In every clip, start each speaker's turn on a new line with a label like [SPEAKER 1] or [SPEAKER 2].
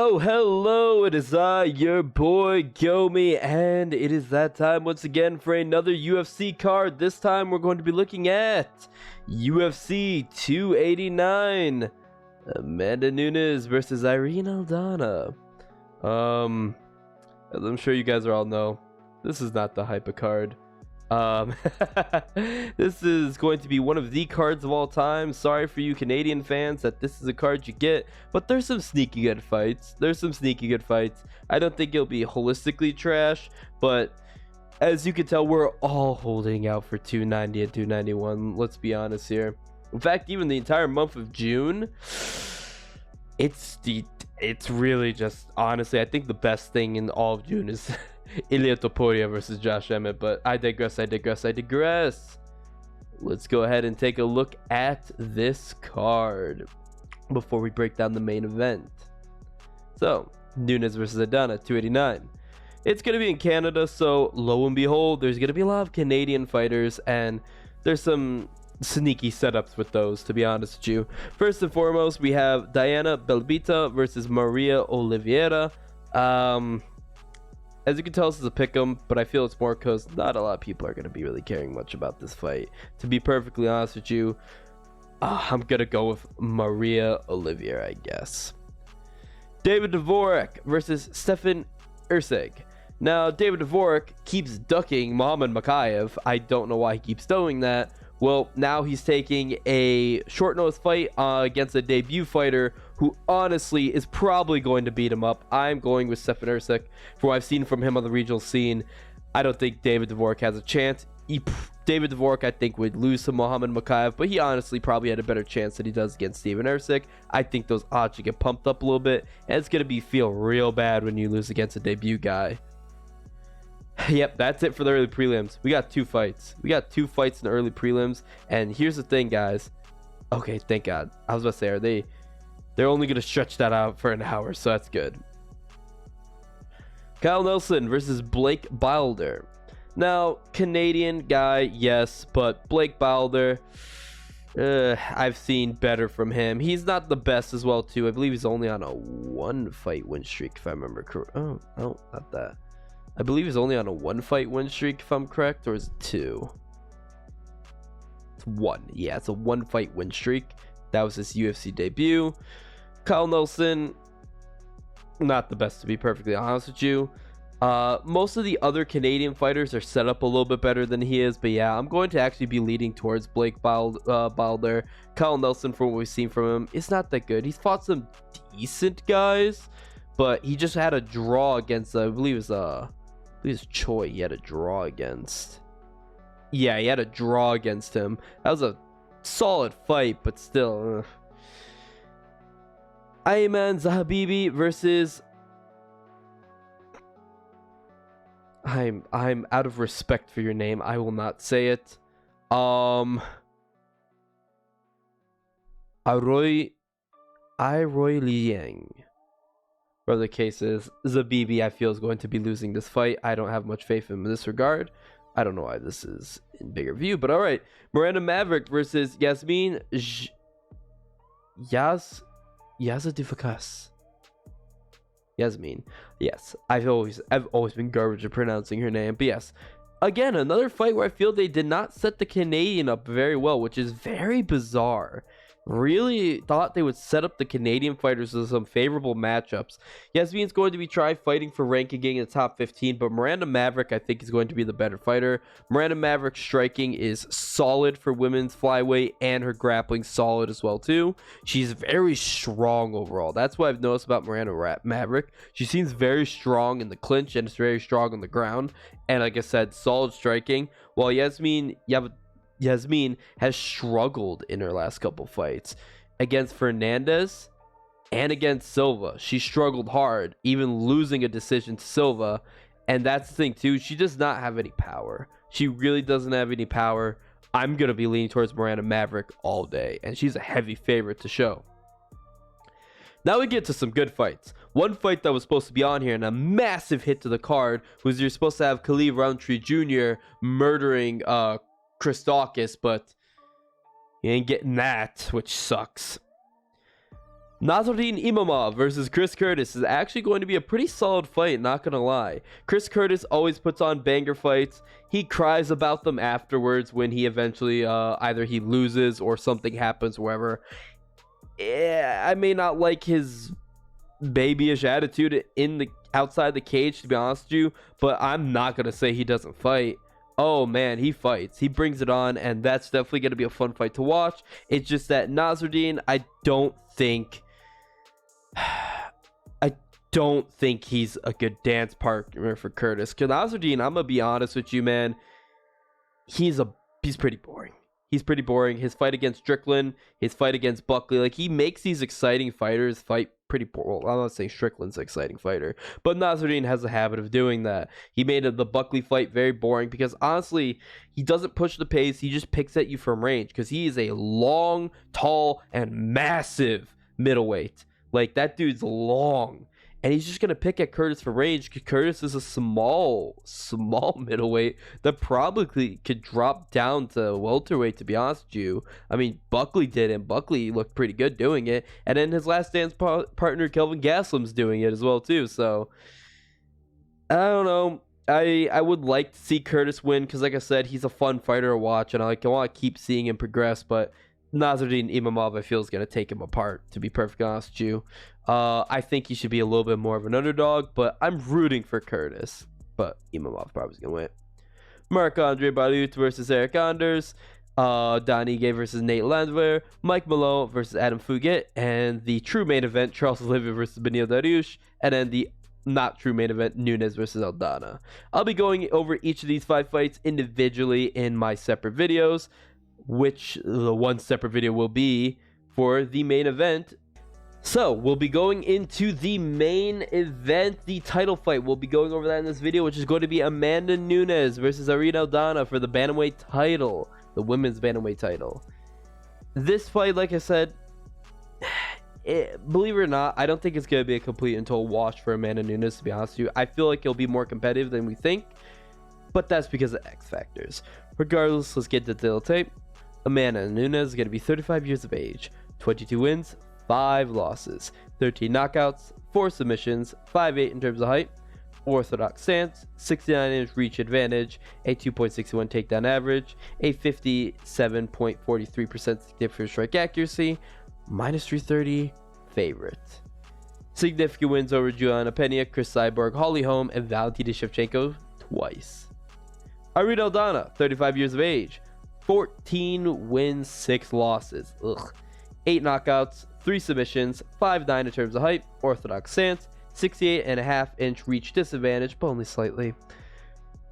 [SPEAKER 1] Oh, hello, it is I, your boy Gomi, and it is that time once again for another UFC card. This time we're going to be looking at UFC 289, Amanda Nunes versus Irene Aldana. As I'm sure you guys all know, this is not the hype card. This is going to be one of the cards of all time. Sorry for you Canadian fans that this is a card you get, but there's some sneaky good fights. I don't think it'll be holistically trash, but as you can tell, we're all holding out for 290 and 291. Let's be honest here. In fact, even the entire month of June, it's really just, honestly, I think the best thing in all of June is Ilia Topuria versus Josh Emmett, but I digress. Let's go ahead and take a look at this card before we break down the main event. So, Nunes versus Aldana, 289. It's going to be in Canada, so lo and behold, there's going to be a lot of Canadian fighters, and there's some sneaky setups with those, to be honest with you. First and foremost, we have Diana Belbita versus Maria Oliveira. As you can tell, this is a pick'em, but I feel it's more because not a lot of people are going to be really caring much about this fight. To be perfectly honest with you, I'm going to go with Maria Oliveira, I guess. David Dvorak versus Stefan Erceg. Now, David Dvorak keeps ducking Muhammad Mokaev. I don't know why he keeps doing that. Well, now he's taking a short notice fight against a debut fighter who honestly is probably going to beat him up. I'm going with Stefan Erceg. For what I've seen from him on the regional scene, I don't think David Dvorak has a chance. David Dvorak, I think, would lose to Muhammad Mokaev, but he honestly probably had a better chance than he does against Stefan Erceg. I think those odds should get pumped up a little bit, and it's going to feel real bad when you lose against a debut guy. Yep, that's it for the early prelims. We got two fights in the early prelims, and here's the thing, guys. Okay, thank God. I was about to say, they're only going to stretch that out for an hour, so that's good. Kyle Nelson versus Blake Bilder. Now, Canadian guy, yes, but Blake Bilder, I've seen better from him. He's not the best as well, too. I believe he's only on a 1-fight win streak, if I remember correctly. Oh, no, not that. I believe he's only on a 1-fight win streak, if I'm correct, or is it 2? It's 1. Yeah, it's a 1-fight win streak. That was his UFC debut. Kyle Nelson, not the best, to be perfectly honest with you. Most of the other Canadian fighters are set up a little bit better than he is, but yeah, I'm going to actually be leading towards Blake Bilder. Kyle Nelson, from what we've seen from him, is not that good. He's fought some decent guys, but he just had a draw against, I believe it was Choi. He had a draw against. Yeah, he had a draw against him. That was a solid fight, but still. Ayman Zahabibi versus. I'm out of respect for your name. I will not say it. Aroy Liang. Whatever the case is, Zabibi, I feel, is going to be losing this fight. I don't have much faith in him in this regard. I don't know why this is in bigger view, but all right. Miranda Maverick versus Yasmin Yazadifakas. Yasmin. Yes, I've always been garbage at pronouncing her name, but yes. Again, another fight where I feel they did not set the Canadian up very well, which is very bizarre. Really thought they would set up the Canadian fighters with some favorable matchups. Yasmin's going to be fighting for ranking in the top 15, but Miranda Maverick, I think, is going to be the better fighter. Miranda Maverick's striking is solid for women's flyweight, and her grappling solid as well too. She's very strong overall. That's what I've noticed about Miranda Maverick. She seems very strong in the clinch and is very strong on the ground, and like I said, solid striking. While Yasmin has struggled in her last couple fights against Fernandez and against Silva. She struggled hard, even losing a decision to Silva. And that's the thing too, she does not have any power. She really doesn't have any power. I'm going to be leaning towards Miranda Maverick all day, and she's a heavy favorite to show. Now we get to some good fights. One fight that was supposed to be on here and a massive hit to the card was you're supposed to have Khalid Roundtree Jr. murdering Chris Dawkins, but he ain't getting that, which sucks. Nasruddin Imavov versus Chris Curtis is actually going to be a pretty solid fight, not gonna lie. Chris Curtis always puts on banger fights. He cries about them afterwards when he eventually either he loses or something happens, wherever. Yeah, I may not like his babyish attitude in the outside the cage, to be honest with you, but I'm not gonna say he doesn't fight. Oh man, he fights. He brings it on, and that's definitely gonna be a fun fight to watch. It's just that Nasruddin, I don't think he's a good dance partner for Curtis. Because Nasruddin, I'm gonna be honest with you, man, he's pretty boring. He's pretty boring. His fight against Strickland, his fight against Buckley, like, he makes these exciting fighters fight pretty poor. Well, I'm not saying Strickland's an exciting fighter, but Nasruddin has a habit of doing that. He made the Buckley fight very boring because honestly, he doesn't push the pace. He just picks at you from range because he is a long, tall, and massive middleweight. Like, that dude's long. And he's just going to pick at Curtis for range because Curtis is a small middleweight that probably could drop down to welterweight, to be honest with you. I mean, Buckley did, and Buckley looked pretty good doing it. And then his last dance partner, Kelvin Gaslam's doing it as well, too. So, I don't know. I would like to see Curtis win because, like I said, he's a fun fighter to watch, and I want to keep seeing him progress, but Nasruddin Imavov, I feel, is going to take him apart, to be perfectly honest with you. I think he should be a little bit more of an underdog, but I'm rooting for Curtis. But Imavov probably is going to win. Marc-Andre Barriault versus Eric Anders. Don Ige versus Nate Landwehr. Mike Malone versus Adam Fugit. And the true main event, Charles Oliveira versus Beneil Dariush. And then the not true main event, Nunes versus Aldana. I'll be going over each of these 5 fights individually in my separate videos, which the one separate video will be for the main event. So we'll be going into the main event, the title fight. We'll be going over that in this video, which is going to be Amanda Nunes versus Irene Aldana for the bantamweight title, the women's bantamweight title. This fight, like I said, believe it or not, I don't think it's going to be a complete and total wash for Amanda Nunes, to be honest with you. I feel like it'll be more competitive than we think, but that's because of X factors. Regardless, let's get to the tape. Amanda Nunes is going to be 35 years of age, 22 wins, 5 losses, 13 knockouts, 4 submissions, 5'8" in terms of height, orthodox stance, 69-inch reach advantage, a 2.61 takedown average, a 57.43% significant strike accuracy, minus 330 favorite. Significant wins over Juliana Pena, Chris Cyborg, Holly Holm, and Valentina Shevchenko twice. Irene Aldana, 35 years of age, 14 wins, 6 losses, 8 knockouts, 3 submissions, 5'9" in terms of height, orthodox stance, 68.5-inch reach disadvantage, but only slightly.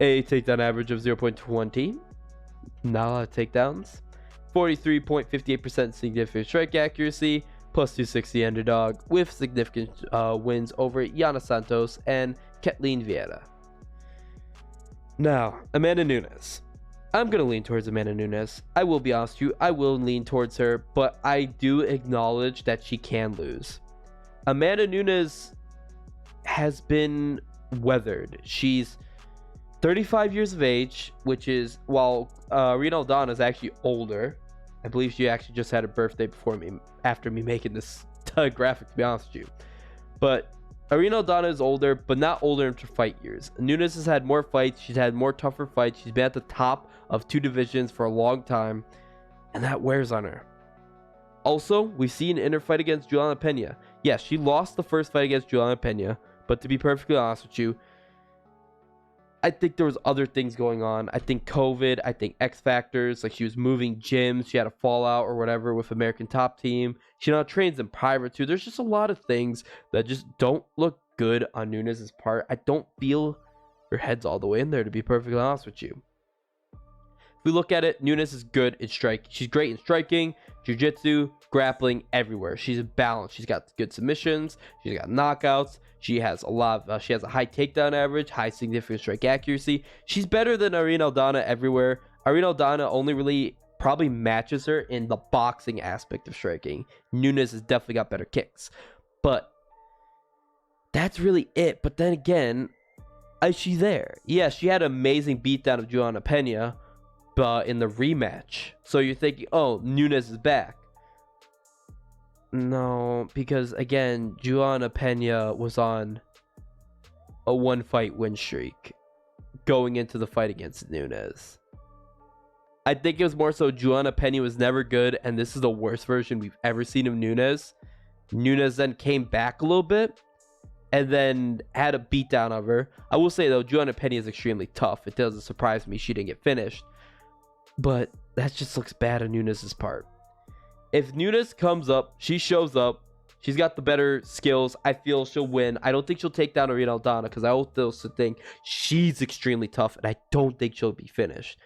[SPEAKER 1] A takedown average of 0.20, not a lot of takedowns. 43.58% significant strike accuracy, plus 260 underdog, with significant wins over Yana Santos and Kathleen Vieira. Now, Amanda Nunes. I'm going to lean towards Amanda Nunes. I will be honest with you, I will lean towards her, but I do acknowledge that she can lose. Amanda Nunes has been weathered. She's 35 years of age, which is, while Irene Aldana is actually older. I believe she actually just had a birthday after me making this graphic, to be honest with you. But Irene Aldana is older, but not older in fight years. Nunes has had more fights. She's had more tougher fights. She's been at the top of 2 divisions for a long time, and that wears on her. Also, we've seen in her fight against Juliana Pena. Yes, she lost the first fight against Juliana Pena, but to be perfectly honest with you, I think there was other things going on. I think COVID, I think X factors, like she was moving gyms, she had a fallout or whatever with American Top Team. She now trains in private too. There's just a lot of things that just don't look good on Nunes' part. I don't feel her head's all the way in there, to be perfectly honest with you. If we look at it, Nunes is good in striking. She's great in striking, jiu-jitsu, grappling, everywhere. She's balanced. She's got good submissions. She's got knockouts. She has a lot of, she has a high takedown average, high significant strike accuracy. She's better than Irene Aldana everywhere. Irene Aldana only really probably matches her in the boxing aspect of striking. Nunes has definitely got better kicks. But that's really it. But then again, is she there? Yeah, she had an amazing beatdown of Juliana Pena in the rematch. So you're thinking, oh, Nunes is back. No, because again, Juliana Pena was on a 1-fight win streak going into the fight against Nunes. I think it was more so Juliana Pena was never good, and this is the worst version we've ever seen of Nunes. Nunes then came back a little bit and then had a beatdown of her. I will say, though, Juliana Pena is extremely tough. It doesn't surprise me she didn't get finished. But that just looks bad on Nunes' part. If Nunes comes up, she shows up, she's got the better skills, I feel she'll win. I don't think she'll take down Irene Aldana because I also think she's extremely tough, and I don't think she'll be finished.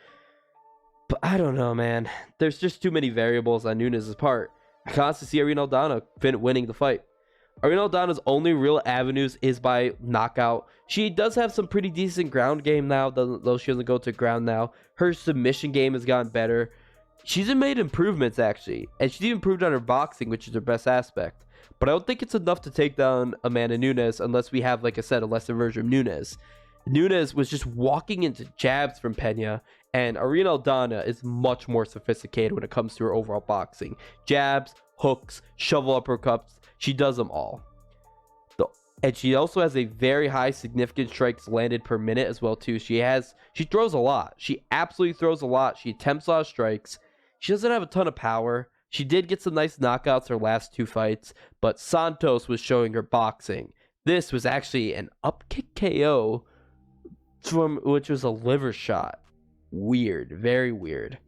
[SPEAKER 1] But I don't know, man. There's just too many variables on Nunes' part. I constantly see Irene Aldana winning the fight. Irene Aldana's only real avenues is by knockout. She does have some pretty decent ground game now, though she doesn't go to ground now. Her submission game has gotten better. She's made improvements, actually. And she's even improved on her boxing, which is her best aspect. But I don't think it's enough to take down Amanda Nunes unless we have, like I said, a lesser version of Nunes. Nunes was just walking into jabs from Pena, and Irene Aldana is much more sophisticated when it comes to her overall boxing. Jabs, hooks, shovel uppercuts, she does them all. And she also has a very high significant strikes landed per minute as well too. She throws a lot. She absolutely throws a lot. She attempts a lot of strikes. She doesn't have a ton of power. She did get some nice knockouts her last 2 fights, but Santos was showing her boxing. This was actually an up kick KO which was a liver shot. Weird, very weird.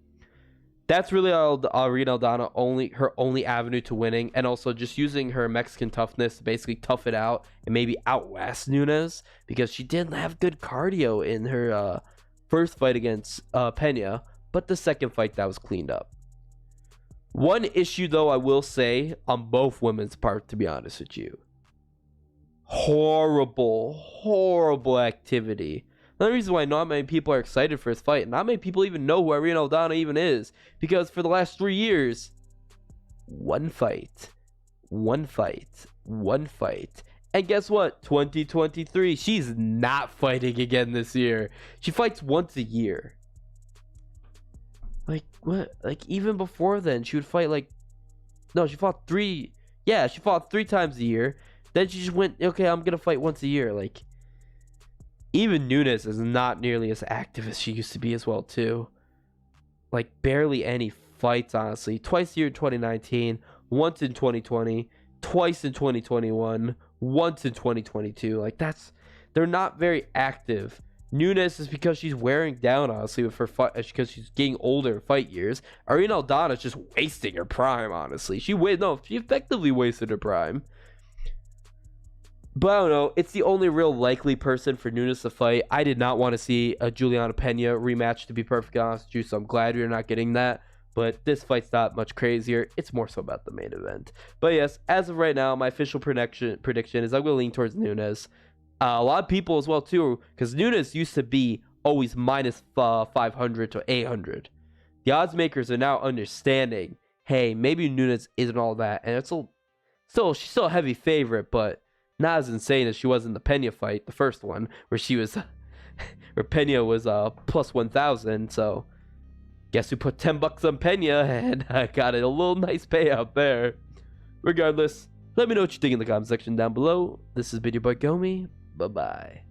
[SPEAKER 1] That's really Irene Aldana her only avenue to winning, and also just using her Mexican toughness to basically tough it out and maybe outlast Nunes, because she didn't have good cardio in her first fight against Pena, but the second fight that was cleaned up. One issue though I will say on both women's part, to be honest with you, horrible activity. Another reason why not many people are excited for this fight, and not many people even know who Irene Aldana even is, because for the last 3 years, one fight. And guess what? 2023, she's not fighting again this year. She fights once a year. Like, what? Like, even before then, she would fight she fought 3 times a year. Then she just went, okay, I'm gonna fight once a year. Like, even Nunes is not nearly as active as she used to be as well, too. Like, barely any fights, honestly. Twice a year in 2019, once in 2020, twice in 2021, once in 2022. Like, they're not very active. Nunes is because she's wearing down, honestly, with her fight, because she's getting older in fight years. Irene Aldana is just wasting her prime, honestly. She effectively wasted her prime. But I don't know. It's the only real likely person for Nunes to fight. I did not want to see a Juliana Pena rematch, to be perfectly honest with you, so I'm glad we're not getting that. But this fight's not much crazier. It's more so about the main event. But yes, as of right now, my official prediction is I'm going to lean towards Nunes. A lot of people as well, too, because Nunes used to be always minus 500 to 800. The odds makers are now understanding, hey, maybe Nunes isn't all that. And she's still a heavy favorite, but not as insane as she was in the Pena fight, the first one, where Pena was plus 1,000. So guess we put $10 on Pena, and I got a little nice payout there. Regardless, let me know what you think in the comment section down below. This has been your boy Gomi. Bye-bye.